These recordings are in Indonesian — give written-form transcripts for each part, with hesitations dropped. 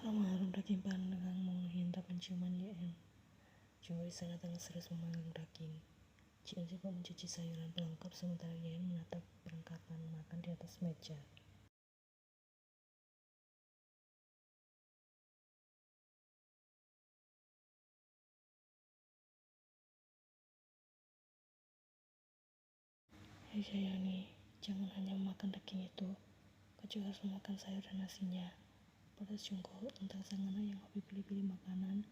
Aroma harum daging panggang menghintap penciuman YN. Jungko di sana tengah serius memanggang daging. Cion sibuk mencuci sayuran pelengkap sementara YN menatap perlengkapan makan di atas meja. Hei Jayani, jangan hanya memakan daging itu, kau juga harus memakan sayur dan nasinya. Protes Jungko tentang sang anak yang hobi pilih-pilih makanan.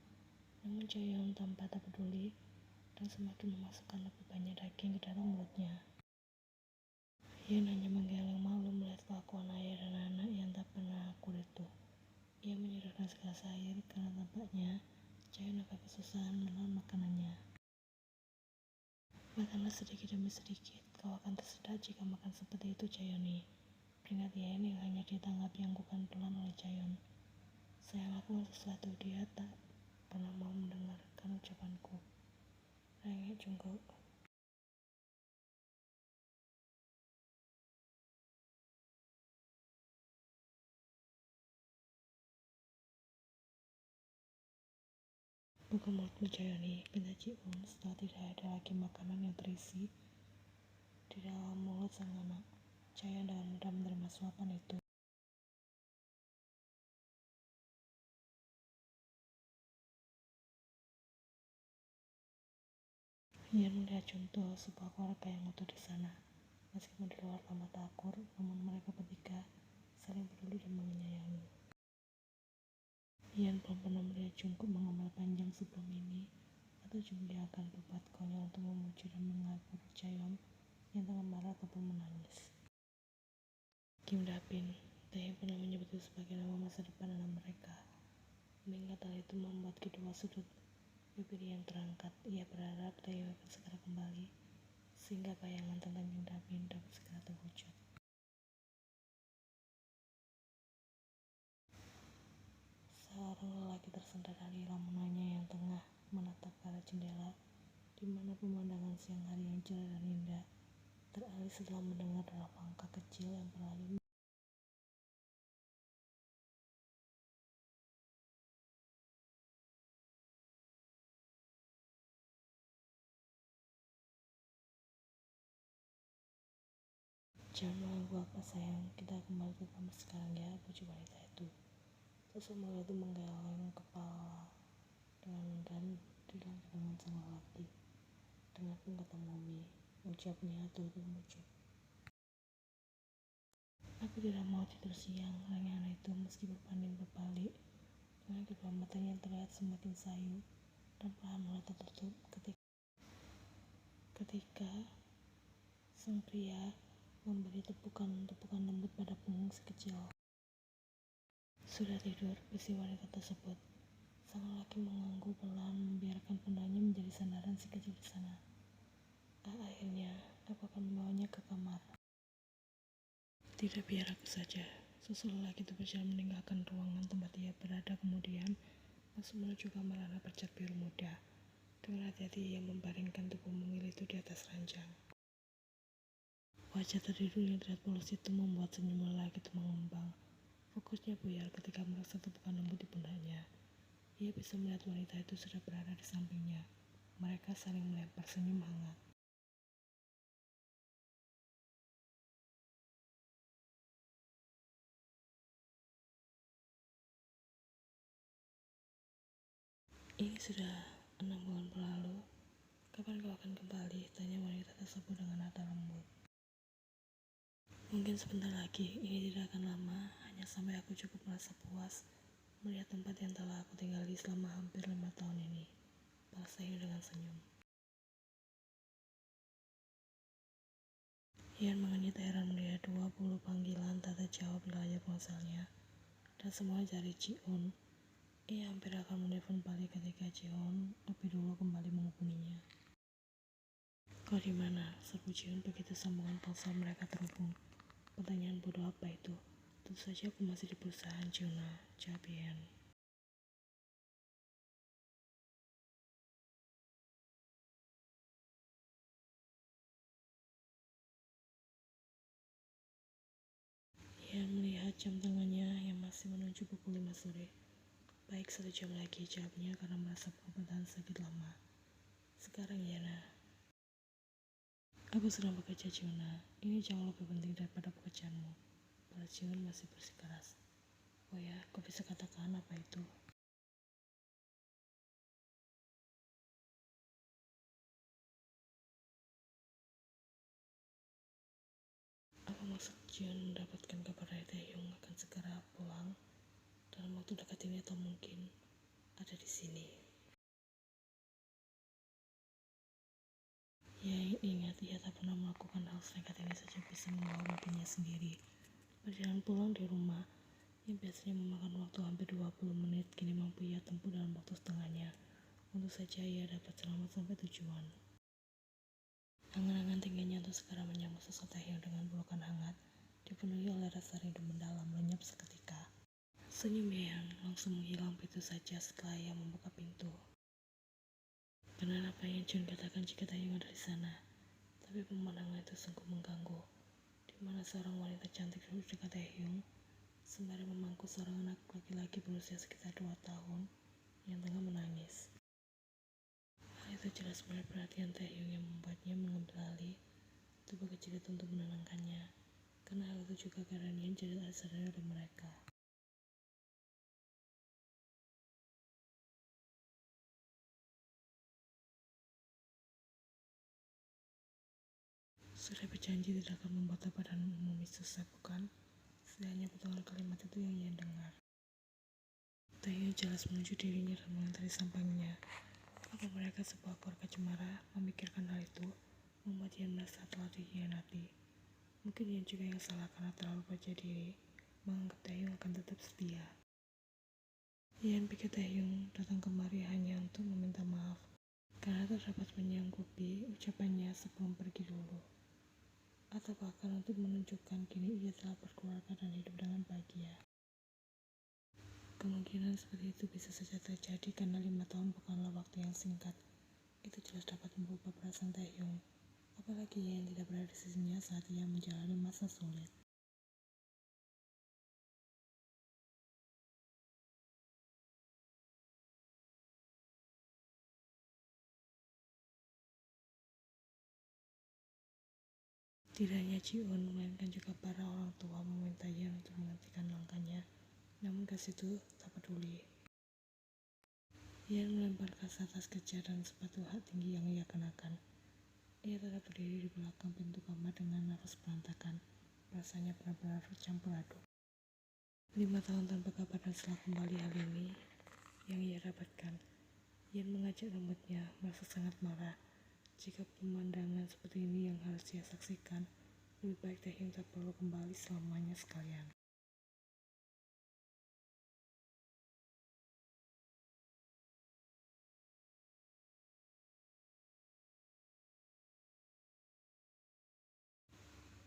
Namun Jaehyun tanpa tak peduli dan semakin memasukkan lebih banyak daging ke dalam mulutnya. Ian hanya menggeleng malu melihat kelakuan ayah dan anak yang tak pernah akur itu. Ia menyerahkan segelas air karena tampaknya Jaehyun agak kesusahan menelan makanannya. Makanlah sedikit demi sedikit, kau akan tersedak jika makan seperti itu Jaehyun. Peringat Ian yang hanya dia tanggapi anggukan pelan oleh Jaehyun. Saya lakukan sesuatu, dia tak pernah mau mendengarkan ucapanku. Rengek Jungko. Buka mulutmu Jaehyun, pinta Ji-un setelah tidak ada lagi makanan yang terisi di dalam mulut sang anak. Jaehyun dengan mudah menerima suapan itu. Ian melihat contoh sebuah keluarga yang utuh di sana. Meskipun di luar tampak akur, namun mereka bertiga saling peduli dan menyayangi. Ian belum pernah melihat Jungkook mengomal panjang sebelum ini, atau dia akan berbuat konyol untuk memuji dan menghibur Jaehyun yang tengah marah ataupun menangis. Kim Da-bin, Taehyung pernah menyebut itu sebagai nama masa depan anak mereka. Mengingat hal itu membuat kedua sudut bibir yang terangkat. Ia berharap Taehyung akan segera kembali, sehingga bayangan tentang Kim Da-bin dapat segera terwujud. Seorang lelaki tersandar dari lamunannya yang tengah menatap ke arah jendela, di mana pemandangan siang hari yang cerah dan indah teralih setelah mendengar derap langkah kecil yang berlalu. Jangan mengganggu apa sayang, kita kembali ke kamar sekarang ya, puji wanita itu. Sosok mulia itu menggeleng kepala dengan enggan dilanjut dengan sang lelaki. Dengarkan kata Mumi, ucapnya turut muncul. Aku tidak mau tidur siang, rengek anak itu meski berbanding berbalik. Dengan kedua matanya yang terlihat semakin sayu dan perlahan mulai tertutup ketika sang pria memberi tepukan lembut pada punggung si kecil. Sudah tidur, bisi wanita tersebut. Sang lelaki mengangguk pelan membiarkan pundaknya menjadi sandaran si kecil di sana. Akhirnya, aku akan membawanya ke kamar. Tidak, biar aku saja. Sosok lelaki itu berjalan meninggalkan ruangan tempat ia berada, kemudian langsung menuju kamar anak bercat biru muda. Dengan hati-hati ia membaringkan tubuh mungil itu di atas ranjang. Wajah tertidur yang terlihat mulus itu membuat senyum lelaki itu mengembang. Fokusnya buyar ketika merasa tepukan lembut di pundaknya. Ia bisa melihat wanita itu sudah berada di sampingnya. Mereka saling melempar senyum hangat. Ini sudah 6 bulan berlalu. Kapan kau akan kembali? Tanya wanita tersebut dengan nada lembut. Mungkin sebentar lagi, ini tidak akan lama, hanya sampai aku cukup merasa puas melihat tempat yang telah aku tinggali selama hampir 5 tahun ini. Balas Taehyung dengan senyum. Ian mengenit heran melihat 20 panggilan tak terjawab di layar ponselnya, dan semua dari Ji-un. Ia hampir akan menelpon balik ketika Ji-un lebih dulu kembali menghubunginya. Kau di mana? Serbu Ji-un begitu sambungan ponsel mereka terhubung. Pertanyaan bodoh apa itu? Tentu saja aku masih di perusahaan Juna, jawab Ian. Ian melihat jam tangannya yang masih menuju pukul 5 sore. Baik, 1 jam lagi, jawabnya karena merasa perlu bertahan sedikit lama. Sekarang ya, Nah. Aku sedang bekerja, Ciuna. Ini jauh lebih penting daripada pekerjaanmu. Balas Jiun masih bersikeras. Oh ya, kau bisa katakan apa itu? Apa maksud Jiun mendapatkan kabar dari Taehyung akan segera pulang dalam waktu dekat ini atau mungkin ada di sini? Ya, ingat, ia tak pernah melakukan hal senekat ini saja bisa membawa mimpinya sendiri. Perjalanan pulang di rumah yang biasanya memakan waktu hampir 20 menit kini mampu ia tempuh dalam waktu setengahnya. Untuk saja ia dapat selamat sampai tujuan. Angan-angan tingginya untuk segera menyambut sosok Taehyung dengan pelukan hangat dipenuhi oleh rasa rindu mendalam lenyap seketika. Senyum yang langsung menghilang begitu saja setelah ia membuka pintu. Benar apa yang Jun katakan jika Taehyung ada di sana, tapi pemandangan itu sungguh mengganggu, di mana seorang wanita cantik duduk dekat Taehyung sembari memangku seorang anak laki-laki berusia sekitar 2 tahun yang tengah menangis. Hal itu jelas menarik perhatian Taehyung yang membuatnya mengambil alih tubuh kecil itu untuk menenangkannya, karena hal itu juga karena yang jadi sadar dari mereka. Sudah berjanji tidak akan membuat badan umum susah, bukan? Setidaknya potongan kalimat itu yang ia dengar. Taehyung jelas menuju dirinya dan mengantari sampingnya. Apa mereka sebuah keluarga cemara? Memikirkan hal itu membuat ia merasa telah dikhianati. Mungkin ia juga yang salah karena terlalu percaya diri, menganggap Taehyung akan tetap setia. Ian pikir Taehyung datang kemari hanya untuk meminta maaf, karena tak dapat menyanggupi ucapannya sebelum pergi dulu. Atau bahkan untuk menunjukkan kini ia telah berkeluarga dan hidup dengan bahagia. Kemungkinan seperti itu bisa saja terjadi karena 5 tahun bukanlah waktu yang singkat. Itu jelas dapat merubah perasaan Taehyung, apalagi ia yang tidak berada di sisinya saat ia menjalani masa sulit. Tidak hanya Ji-eun, melainkan juga para orang tua meminta Ian untuk menghentikan langkahnya, namun kasih itu tak peduli. Ian melempar kaca tas kerja dan sepatu hak tinggi yang ia kenakan. Ia tetap berdiri di belakang pintu kamar dengan nafas berantakan. Rasanya benar-benar bercampur aduk. 5 tahun tanpa kabar dan setelah kembali hal ini yang ia dapatkan. Ian mengajak rambutnya, merasa sangat marah. Jika pemandangan seperti ini yang harus dia saksikan, lebih baik Taehyung tak perlu kembali selamanya sekalian.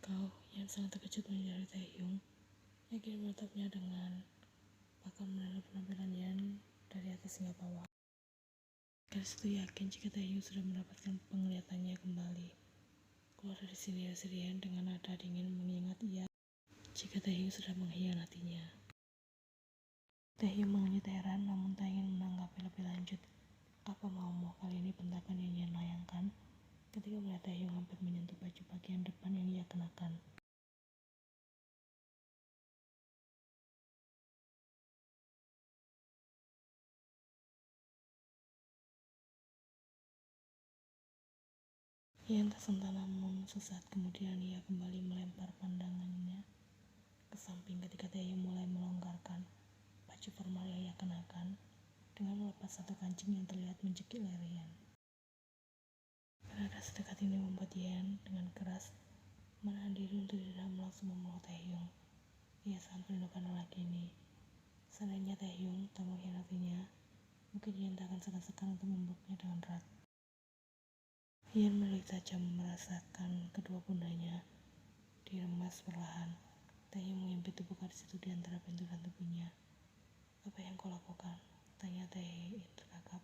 Kau yang sangat terkejut mencari Taehyung, yakin menatapnya dengan bahkan menilai penampilan Ian dari atas hingga bawah. Gadis itu yakin jika Taehyung sudah mendapatkan penglihatannya kembali. Keluar dari sini Ian dengan nada dingin mengingat ia jika Taehyung sudah mengkhianatinya. Taehyung mengunyit heran namun tak ingin menanggapi lebih lanjut. Apa maumu kali ini, bentakan yang ia layangkan ketika melihat Taehyung hampir menyentuh baju bagian depan yang ia kenakan. Ian tersentak namun sesaat kemudian ia kembali melempar pandangannya ke samping ketika Taehyung mulai melonggarkan baju formal yang ia kenakan dengan melepas satu kancing yang terlihat mencekik leher Ian. Berada sedekat ini membuat Ian dengan keras menahan diri untuk tidak langsung memeluk Taehyung. Ia sangat merindukan lelaki ini. Seandainya Taehyung tak mengkhianatinya, mungkin Ian tak akan segan-segan untuk memeluknya dengan erat. Ian melirik tajam merasakan kedua pundanya diremas perlahan. Taehyung mengimpit tubuh gadis itu di antara pintu dan tubuhnya. Apa yang kau lakukan? Tanya Taehyung terkagap,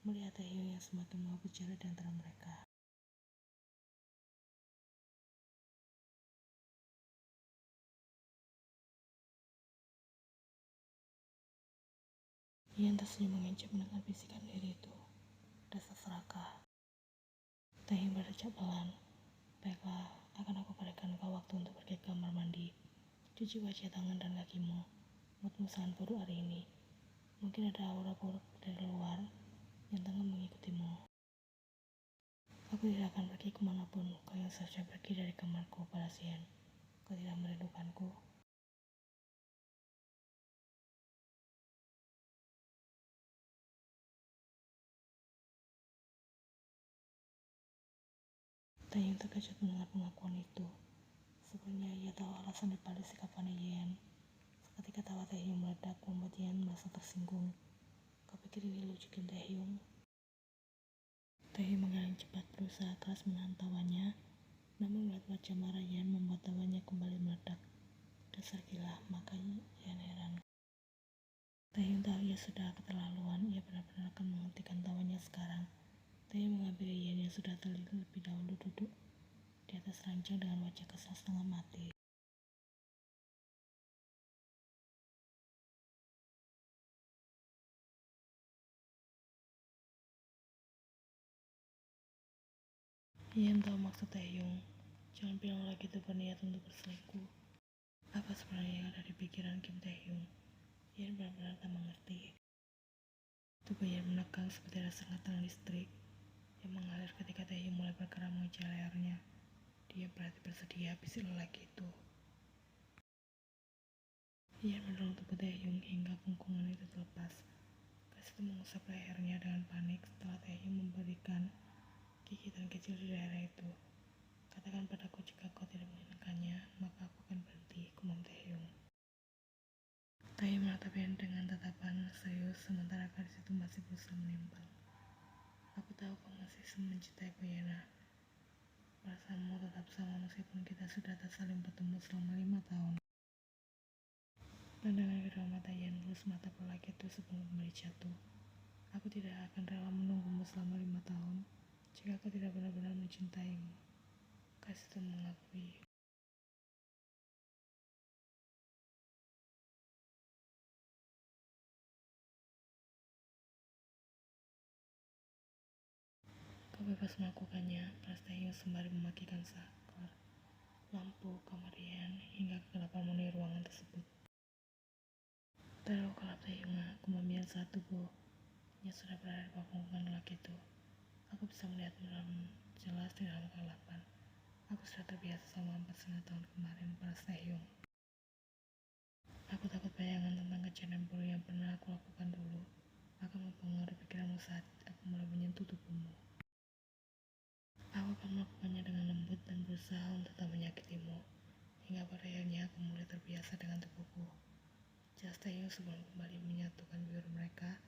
melihat Taehyung yang semakin menghapus jarak di antara mereka. Ia tersenyum mengencap mendengar bisikan diri itu. Dasar serakah. Taehyung berucap pelan. Baiklah, akan aku berikan kau waktu untuk pergi ke kamar mandi. Cuci wajah, tangan, dan kakimu. Moodmu sangat buruk hari ini. Mungkin ada aura buruk dari luar yang tengah mengikutimu. Aku tidak akan pergi kemanapun. Kau yang seharusnya pergi dari kamarku pada siang. Kau tidak merindukanku. Taehyung terkejut mendengar pengakuan itu. Sebenarnya ia tahu alasan dibalik sikap aneh Yen. Seketika tawa Taehyung meledak membuat Yen merasa tersinggung. Kau pikir ini lucu, Kim Taehyung? Taehyung menggeleng cepat, berusaha keras menahan tawanya. Namun melihat wajah marah Yen membuat tawanya kembali meledak. Dasar gila, makanya Yen heran. Taehyung tahu ia sudah keterlaluan, ia benar-benar akan menghentikan tawanya sekarang. Taehyung menghampiri Yen yang sudah terlebih dahulu duduk di atas ranjang dengan wajah kesal setengah mati. Yen tahu maksud Taehyung. Jangan bilang lagi itu berniat untuk berselingkuh. Apa sebenarnya yang ada di pikiran Kim Taehyung? Yen benar-benar tak mengerti. Tubuh Yen menegang seperti ada sengatan listrik yang mengalir ketika Taehyung mulai bergerak mengejar lehernya. Dia berarti bersedia habisi lelaki itu. Yen mendorong tubuh Taehyung hingga kungkungan itu terlepas. Gas itu mengusap lehernya dengan panik setelah Taehyung memberikan gigitan kecil di daerah itu. Katakan padaku jika kau tidak menginginkannya, maka aku akan berhenti, gumam Taehyung. Taehyung menatap Yen dengan tatapan serius sementara gadis itu masih berusaha menimbang. Aku tahu kau masih mencintaiku, Yena. Perasaanmu tetap sama meskipun kita sudah tak saling bertemu selama 5 tahun. Pandangan kedua mata Yen melus mata lelaki itu sebelum kembali jatuh. Aku tidak akan rela menunggumu selama 5 tahun jika aku tidak benar-benar mencintaimu. Gadis itu mengakui. Kau bebas melakukannya, balas Taehyung sembari memakikan saklar lampu kamar Yen hingga kegelapan memenuhi ruangan tersebut. Terlalu gelap Taehyung, aku membiarkan saat tubuhnya sudah berada di bawah punggungan lelaki itu. Aku bisa melihat jelas di dalam kegelapan. Aku sudah terbiasa selama 4,5 tahun kemarin, balas Taehyung. Aku takut bayangan tentang kejadian buruk yang pernah aku lakukan dulu akan mempengaruhi pikiranmu saat aku mulai menyentuh tubuhmu. Aku akan melakukannya dengan lembut dan berusaha untuk tak menyakitimu, hingga pada akhirnya aku mulai terbiasa dengan tubuhku. Jelas Taehyung sebelum kembali menyatukan bibir mereka,